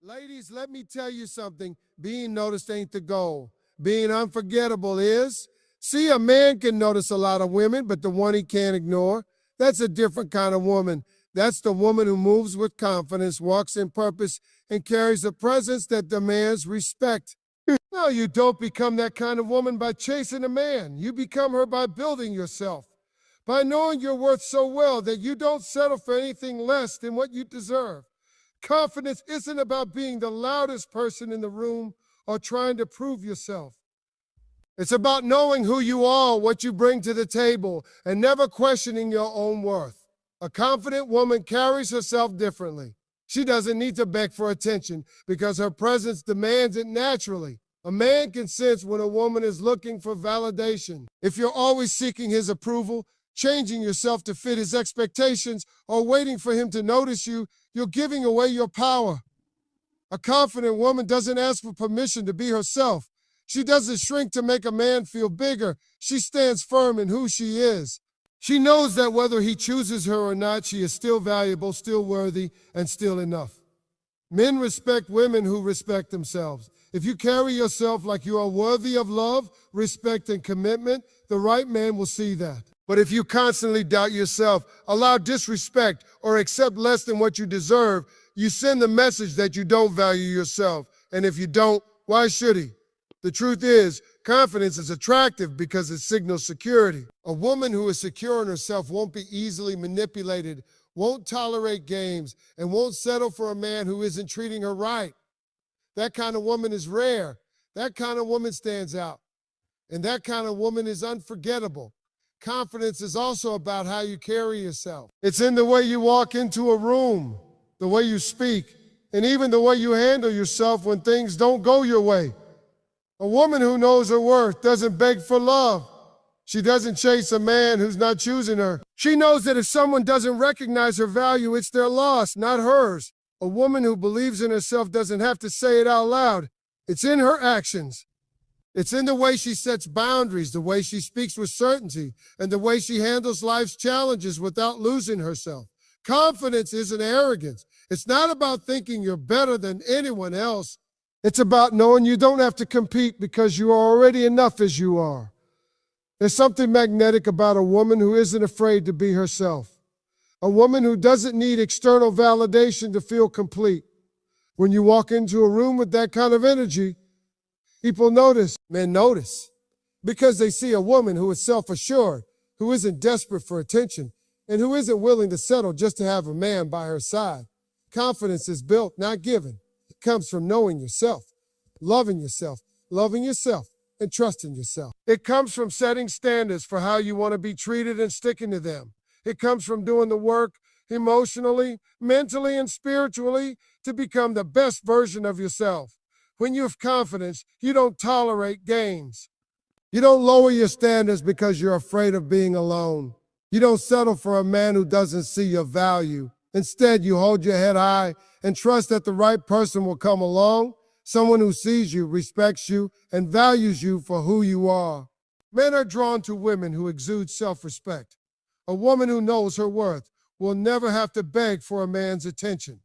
Ladies, let me tell you something. Being noticed ain't the goal. Being unforgettable is. See, a man can notice a lot of women, but the one he can't ignore, that's a different kind of woman. That's the woman who moves with confidence, walks in purpose, and carries a presence that demands respect. No, you don't become that kind of woman by chasing a man. You become her by building yourself, by knowing your worth so well that you don't settle for anything less than what you deserve. Confidence isn't about being the loudest person in the room or trying to prove yourself. It's about knowing who you are, what you bring to the table, and never questioning your own worth. A confident woman carries herself differently. She doesn't need to beg for attention because her presence demands it naturally. A man can sense when a woman is looking for validation. If you're always seeking his approval, changing yourself to fit his expectations, or waiting for him to notice you, you're giving away your power. A confident woman doesn't ask for permission to be herself. She doesn't shrink to make a man feel bigger. She stands firm in who she is. She knows that whether he chooses her or not, she is still valuable, still worthy, and still enough. Men respect women who respect themselves. If you carry yourself like you are worthy of love, respect, and commitment, the right man will see that. But if you constantly doubt yourself, allow disrespect, or accept less than what you deserve, you send the message that you don't value yourself. And if you don't, why should he? The truth is, confidence is attractive because it signals security. A woman who is secure in herself won't be easily manipulated, won't tolerate games, and won't settle for a man who isn't treating her right. That kind of woman is rare. That kind of woman stands out. And that kind of woman is unforgettable. Confidence is also about how you carry yourself. It's in the way you walk into a room, the way you speak, and even the way you handle yourself when things don't go your way. A woman who knows her worth doesn't beg for love. She doesn't chase a man who's not choosing her. She knows that if someone doesn't recognize her value, it's their loss, not hers. A woman who believes in herself doesn't have to say it out loud. It's in her actions. It's in the way she sets boundaries, the way she speaks with certainty, and the way she handles life's challenges without losing herself. Confidence isn't arrogance. It's not about thinking you're better than anyone else. It's about knowing you don't have to compete because you are already enough as you are. There's something magnetic about a woman who isn't afraid to be herself. A woman who doesn't need external validation to feel complete. When you walk into a room with that kind of energy, people notice. Men notice because they see a woman who is self-assured, who isn't desperate for attention, and who isn't willing to settle just to have a man by her side. Confidence is built, not given. It comes from knowing yourself, loving yourself, and trusting yourself. It comes from setting standards for how you want to be treated and sticking to them. It comes from doing the work emotionally, mentally, and spiritually to become the best version of yourself. When you have confidence, you don't tolerate games. You don't lower your standards because you're afraid of being alone. You don't settle for a man who doesn't see your value. Instead, you hold your head high and trust that the right person will come along, someone who sees you, respects you, and values you for who you are. Men are drawn to women who exude self-respect. A woman who knows her worth will never have to beg for a man's attention.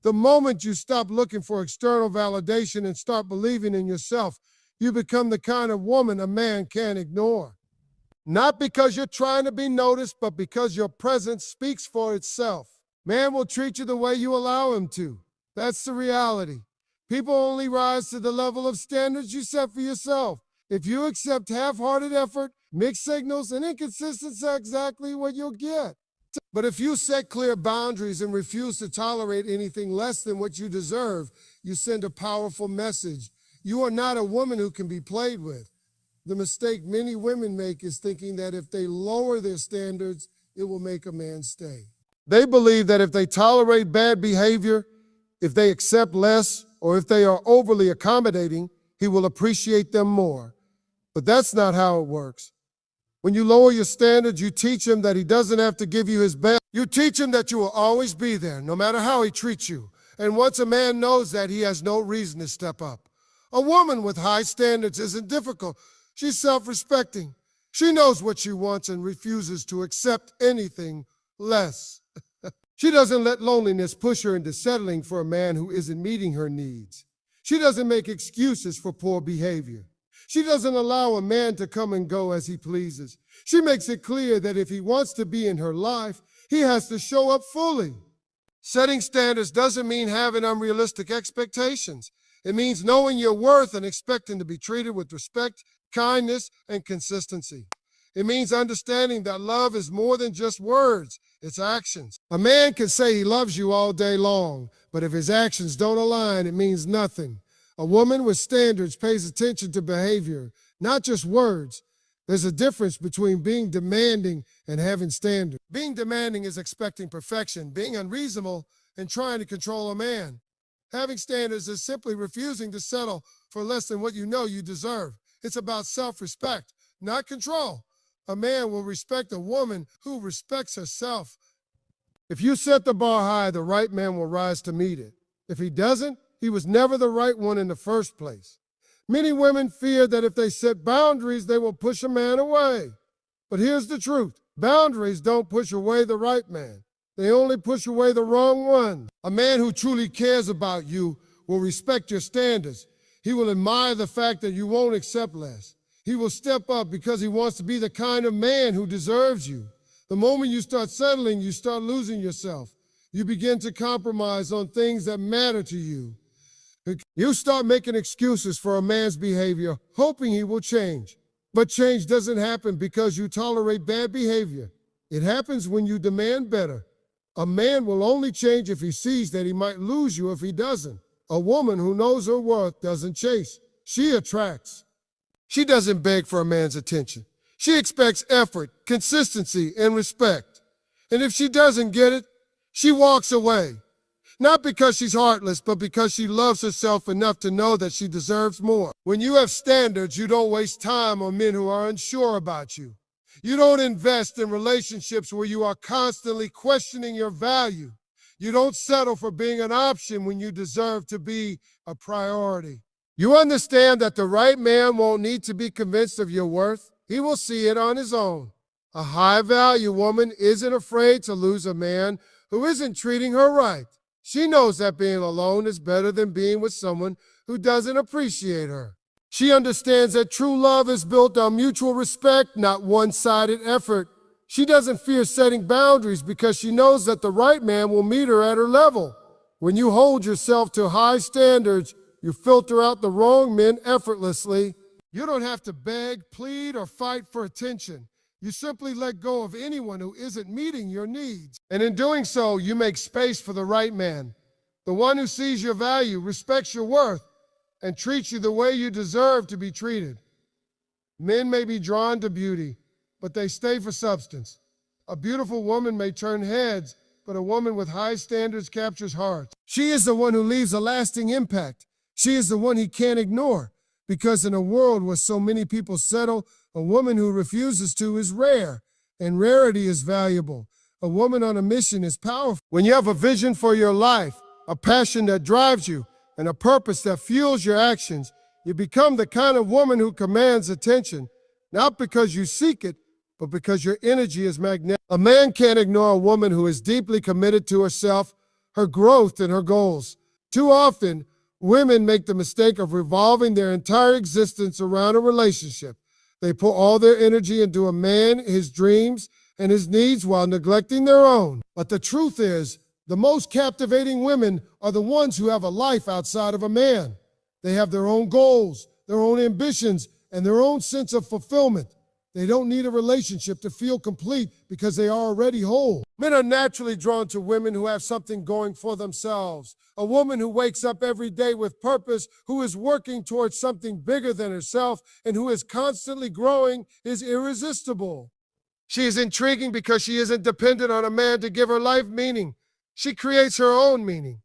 The moment you stop looking for external validation and start believing in yourself, you become the kind of woman a man can't ignore. Not because you're trying to be noticed, but because your presence speaks for itself. Man will treat you the way you allow him to. That's the reality. People only rise to the level of standards you set for yourself. If you accept half-hearted effort, mixed signals, and inconsistency, that's exactly what you'll get. But if you set clear boundaries and refuse to tolerate anything less than what you deserve, you send a powerful message. You are not a woman who can be played with. The mistake many women make is thinking that if they lower their standards, it will make a man stay. They believe that if they tolerate bad behavior, if they accept less, or if they are overly accommodating, he will appreciate them more. But that's not how it works. When you lower your standards, you teach him that he doesn't have to give you his best. You teach him that you will always be there, no matter how he treats you. And once a man knows that, he has no reason to step up. A woman with high standards isn't difficult. She's self-respecting. She knows what she wants and refuses to accept anything less. She doesn't let loneliness push her into settling for a man who isn't meeting her needs. She doesn't make excuses for poor behavior. She doesn't allow a man to come and go as he pleases. She makes it clear that if he wants to be in her life, he has to show up fully. Setting standards doesn't mean having unrealistic expectations. It means knowing your worth and expecting to be treated with respect, kindness, and consistency. It means understanding that love is more than just words, it's actions. A man can say he loves you all day long, but if his actions don't align, it means nothing. A woman with standards pays attention to behavior, not just words. There's a difference between being demanding and having standards. Being demanding is expecting perfection, being unreasonable, and trying to control a man. Having standards is simply refusing to settle for less than what you know you deserve. It's about self-respect, not control. A man will respect a woman who respects herself. If you set the bar high, the right man will rise to meet it. If he doesn't, he was never the right one in the first place. Many women fear that if they set boundaries, they will push a man away. But here's the truth. Boundaries don't push away the right man. They only push away the wrong one. A man who truly cares about you will respect your standards. He will admire the fact that you won't accept less. He will step up because he wants to be the kind of man who deserves you. The moment you start settling, you start losing yourself. You begin to compromise on things that matter to you. You start making excuses for a man's behavior, hoping he will change. But change doesn't happen because you tolerate bad behavior. It happens when you demand better. A man will only change if he sees that he might lose you if he doesn't. A woman who knows her worth doesn't chase. She attracts. She doesn't beg for a man's attention. She expects effort, consistency, and respect. And if she doesn't get it, she walks away. Not because she's heartless, but because she loves herself enough to know that she deserves more. When you have standards, you don't waste time on men who are unsure about you. You don't invest in relationships where you are constantly questioning your value. You don't settle for being an option when you deserve to be a priority. You understand that the right man won't need to be convinced of your worth. He will see it on his own. A high-value woman isn't afraid to lose a man who isn't treating her right. She knows that being alone is better than being with someone who doesn't appreciate her. She understands that true love is built on mutual respect, not one-sided effort. She doesn't fear setting boundaries because she knows that the right man will meet her at her level. When you hold yourself to high standards, you filter out the wrong men effortlessly. You don't have to beg, plead, or fight for attention. You simply let go of anyone who isn't meeting your needs. And in doing so, you make space for the right man. The one who sees your value, respects your worth, and treats you the way you deserve to be treated. Men may be drawn to beauty, but they stay for substance. A beautiful woman may turn heads, but a woman with high standards captures hearts. She is the one who leaves a lasting impact. She is the one he can't ignore, because in a world where so many people settle, a woman who refuses to is rare, and rarity is valuable. A woman on a mission is powerful. When you have a vision for your life, a passion that drives you, and a purpose that fuels your actions, you become the kind of woman who commands attention, not because you seek it, but because your energy is magnetic. A man can't ignore a woman who is deeply committed to herself, her growth, and her goals. Too often, women make the mistake of revolving their entire existence around a relationship. They put all their energy into a man, his dreams, and his needs while neglecting their own. But the truth is, the most captivating women are the ones who have a life outside of a man. They have their own goals, their own ambitions, and their own sense of fulfillment. They don't need a relationship to feel complete because they are already whole. Men are naturally drawn to women who have something going for themselves. A woman who wakes up every day with purpose, who is working towards something bigger than herself, and who is constantly growing is irresistible. She is intriguing because she isn't dependent on a man to give her life meaning. She creates her own meaning.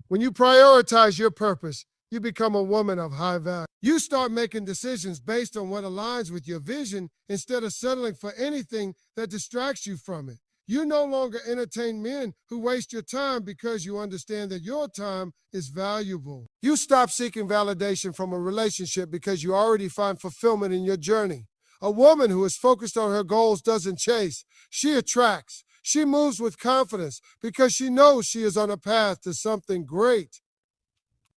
When you prioritize your purpose, you become a woman of high value. You start making decisions based on what aligns with your vision instead of settling for anything that distracts you from it. You no longer entertain men who waste your time because you understand that your time is valuable. You stop seeking validation from a relationship because you already find fulfillment in your journey. A woman who is focused on her goals doesn't chase. She attracts. She moves with confidence because she knows she is on a path to something great.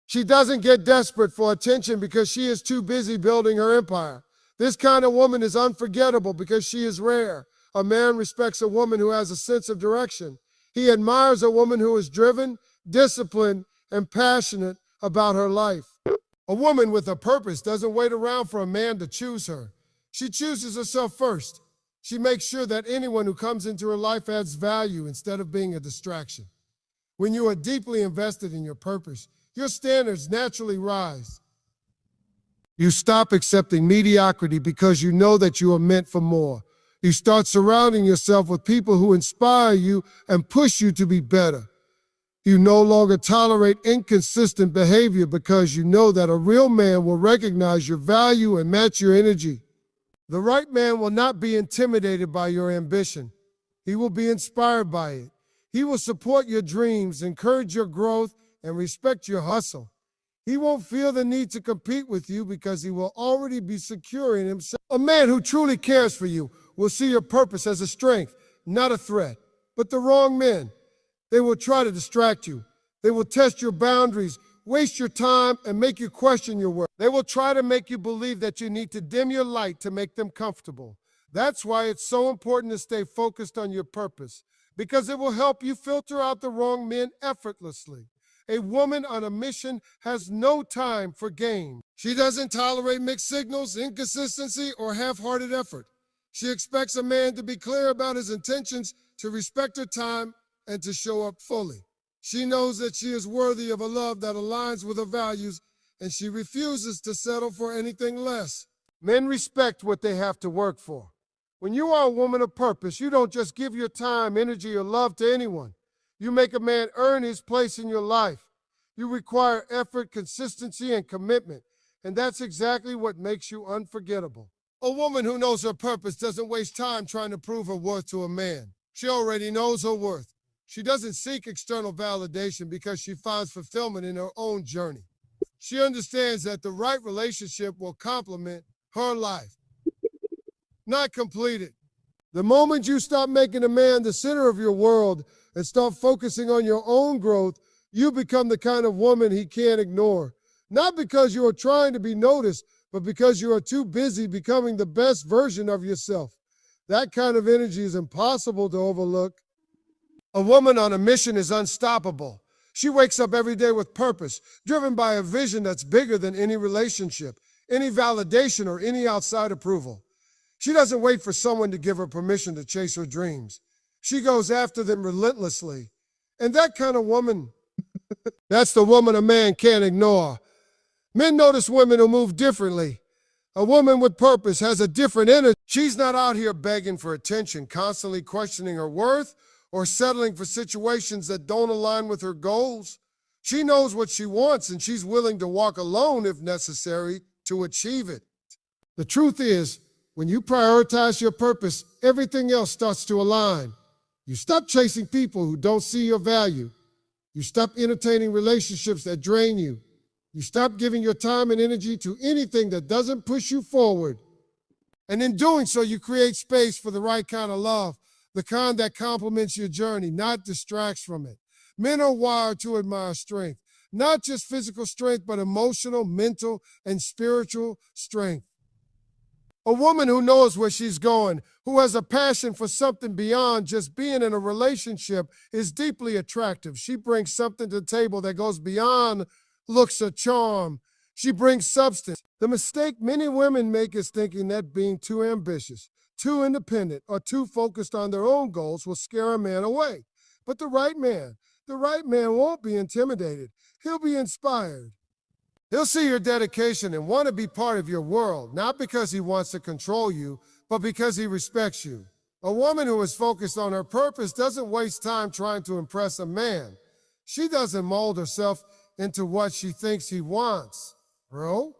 She doesn't get desperate for attention because she is too busy building her empire. This kind of woman is unforgettable because she is rare. A man respects a woman who has a sense of direction. He admires a woman who is driven, disciplined, and passionate about her life. A woman with a purpose doesn't wait around for a man to choose her. She chooses herself first. She makes sure that anyone who comes into her life adds value instead of being a distraction. When you are deeply invested in your purpose, your standards naturally rise. You stop accepting mediocrity because you know that you are meant for more. You start surrounding yourself with people who inspire you and push you to be better. You no longer tolerate inconsistent behavior because you know that a real man will recognize your value and match your energy. The right man will not be intimidated by your ambition. He will be inspired by it. He will support your dreams, encourage your growth, and respect your hustle. He won't feel the need to compete with you because he will already be secure in himself. A man who truly cares for you will see your purpose as a strength, not a threat. But the wrong men, they will try to distract you. They will test your boundaries, waste your time, and make you question your worth. They will try to make you believe that you need to dim your light to make them comfortable. That's why it's so important to stay focused on your purpose, because it will help you filter out the wrong men effortlessly. A woman on a mission has no time for games. She doesn't tolerate mixed signals, inconsistency, or half-hearted effort. She expects a man to be clear about his intentions, to respect her time, and to show up fully. She knows that she is worthy of a love that aligns with her values, and she refuses to settle for anything less. Men respect what they have to work for. When you are a woman of purpose, you don't just give your time, energy, or love to anyone. You make a man earn his place in your life. You require effort, consistency, and commitment, and that's exactly what makes you unforgettable. A woman who knows her purpose doesn't waste time trying to prove her worth to a man. She already knows her worth. She doesn't seek external validation because she finds fulfillment in her own journey. She understands that the right relationship will complement her life, not complete it. The moment you stop making a man the center of your world and start focusing on your own growth, you become the kind of woman he can't ignore. Not because you are trying to be noticed, but because you are too busy becoming the best version of yourself. That kind of energy is impossible to overlook. A woman on a mission is unstoppable. She wakes up every day with purpose, driven by a vision that's bigger than any relationship, any validation, or any outside approval. She doesn't wait for someone to give her permission to chase her dreams. She goes after them relentlessly. And that kind of woman, that's the woman a man can't ignore. Men notice women who move differently. A woman with purpose has a different energy. She's not out here begging for attention, constantly questioning her worth, or settling for situations that don't align with her goals. She knows what she wants, and she's willing to walk alone if necessary to achieve it. The truth is, when you prioritize your purpose, everything else starts to align. You stop chasing people who don't see your value. You stop entertaining relationships that drain you. You stop giving your time and energy to anything that doesn't push you forward. And in doing so, you create space for the right kind of love, the kind that complements your journey, not distracts from it. Men are wired to admire strength, not just physical strength, but emotional, mental, and spiritual strength. A woman who knows where she's going, who has a passion for something beyond just being in a relationship, is deeply attractive. She brings something to the table that goes beyond looks or charm. She brings substance. The mistake many women make is thinking that being too ambitious, too independent, or too focused on their own goals will scare a man away. But the right man won't be intimidated. He'll be inspired. He'll see your dedication and want to be part of your world, not because he wants to control you, but because he respects you. A woman who is focused on her purpose doesn't waste time trying to impress a man. She doesn't mold herself into what she thinks he wants, bro.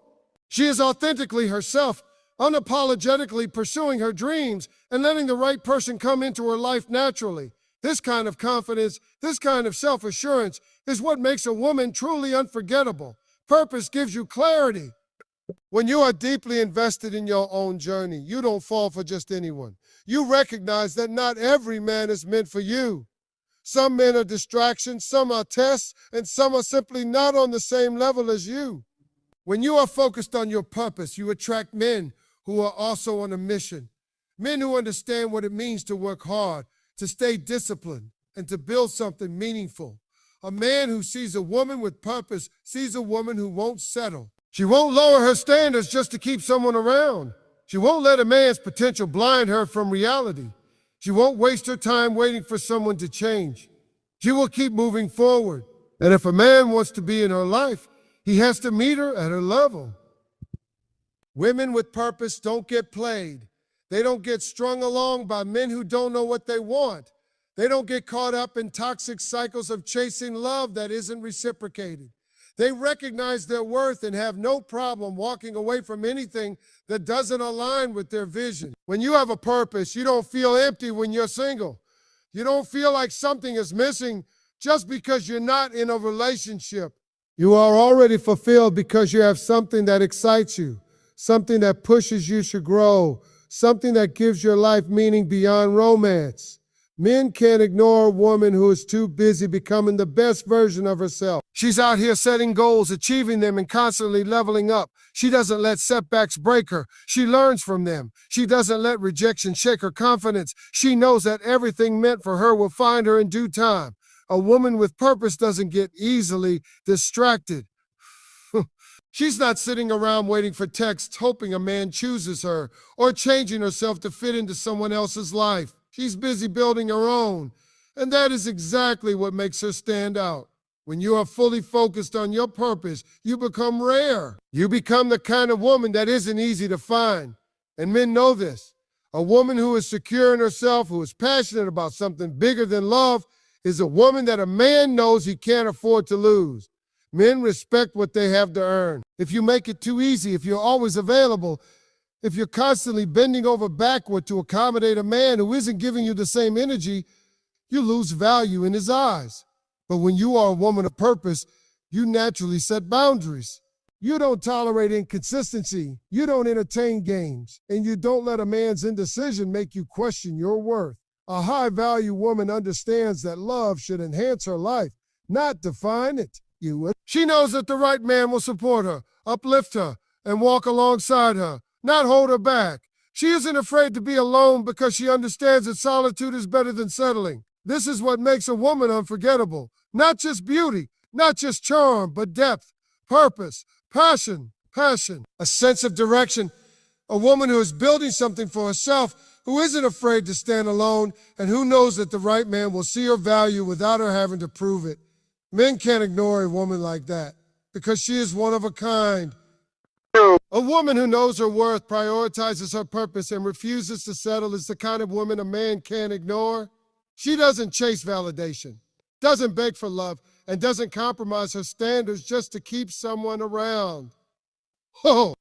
She is authentically herself, unapologetically pursuing her dreams and letting the right person come into her life naturally. This kind of confidence, this kind of self-assurance is what makes a woman truly unforgettable. Purpose gives you clarity. When you are deeply invested in your own journey, you don't fall for just anyone. You recognize that not every man is meant for you. Some men are distractions, some are tests, and some are simply not on the same level as you. When you are focused on your purpose, you attract men who are also on a mission. Men who understand what it means to work hard, to stay disciplined, and to build something meaningful. A man who sees a woman with purpose sees a woman who won't settle. She won't lower her standards just to keep someone around. She won't let a man's potential blind her from reality. She won't waste her time waiting for someone to change. She will keep moving forward. And if a man wants to be in her life, he has to meet her at her level. Women with purpose don't get played. They don't get strung along by men who don't know what they want. They don't get caught up in toxic cycles of chasing love that isn't reciprocated. They recognize their worth and have no problem walking away from anything that doesn't align with their vision. When you have a purpose, you don't feel empty when you're single. You don't feel like something is missing just because you're not in a relationship. You are already fulfilled because you have something that excites you, something that pushes you to grow, something that gives your life meaning beyond romance. Men can't ignore a woman who is too busy becoming the best version of herself. She's out here setting goals, achieving them, and constantly leveling up. She doesn't let setbacks break her. She learns from them. She doesn't let rejection shake her confidence. She knows that everything meant for her will find her in due time. A woman with purpose doesn't get easily distracted. She's not sitting around waiting for texts, hoping a man chooses her, or changing herself to fit into someone else's life. She's busy building her own, and that is exactly what makes her stand out. When you are fully focused on your purpose, you become rare. You become the kind of woman that isn't easy to find, and men know this. A woman who is secure in herself, who is passionate about something bigger than love, is a woman that a man knows he can't afford to lose. Men respect what they have to earn. If you make it too easy, if you're always available, if you're constantly bending over backward to accommodate a man who isn't giving you the same energy, you lose value in his eyes. But when you are a woman of purpose, you naturally set boundaries. You don't tolerate inconsistency, you don't entertain games, and you don't let a man's indecision make you question your worth. A high-value woman understands that love should enhance her life, not define it. She knows that the right man will support her, uplift her, and walk alongside her, not hold her back. She isn't afraid to be alone because she understands that solitude is better than settling. This is what makes a woman unforgettable. Not just beauty, not just charm, but depth, purpose, passion, a sense of direction. A woman who is building something for herself, who isn't afraid to stand alone, and who knows that the right man will see her value without her having to prove it. Men can't ignore a woman like that because she is one of a kind. A woman who knows her worth, prioritizes her purpose, and refuses to settle is the kind of woman a man can't ignore. She doesn't chase validation, doesn't beg for love, and doesn't compromise her standards just to keep someone around.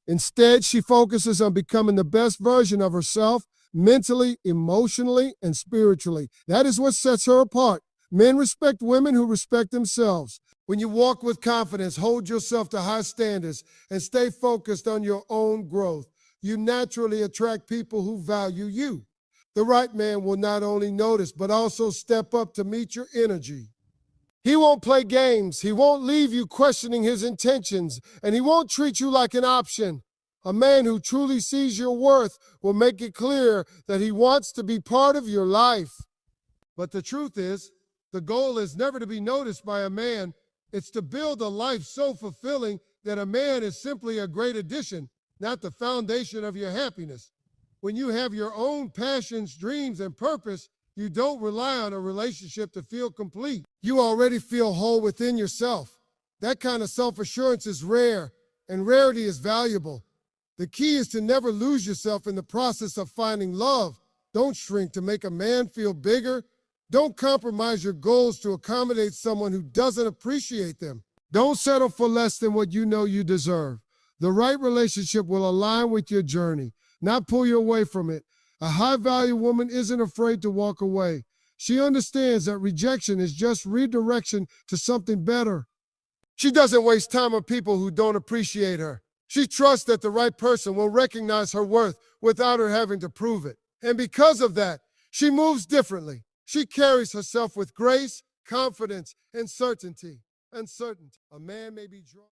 Instead, she focuses on becoming the best version of herself, mentally, emotionally, and spiritually. That is what sets her apart. Men respect women who respect themselves. When you walk with confidence, hold yourself to high standards, and stay focused on your own growth, you naturally attract people who value you. The right man will not only notice, but also step up to meet your energy. He won't play games. He won't leave you questioning his intentions, and he won't treat you like an option. A man who truly sees your worth will make it clear that he wants to be part of your life. But the truth is, the goal is never to be noticed by a man. It's to build a life so fulfilling that a man is simply a great addition, not the foundation of your happiness. When you have your own passions, dreams, and purpose, you don't rely on a relationship to feel complete. You already feel whole within yourself. That kind of self-assurance is rare, and rarity is valuable. The key is to never lose yourself in the process of finding love. Don't shrink to make a man feel bigger. Don't compromise your goals to accommodate someone who doesn't appreciate them. Don't settle for less than what you know you deserve. The right relationship will align with your journey, not pull you away from it. A high-value woman isn't afraid to walk away. She understands that rejection is just redirection to something better. She doesn't waste time on people who don't appreciate her. She trusts that the right person will recognize her worth without her having to prove it. And because of that, she moves differently. She carries herself with grace, confidence, and certainty. A man may be drawn.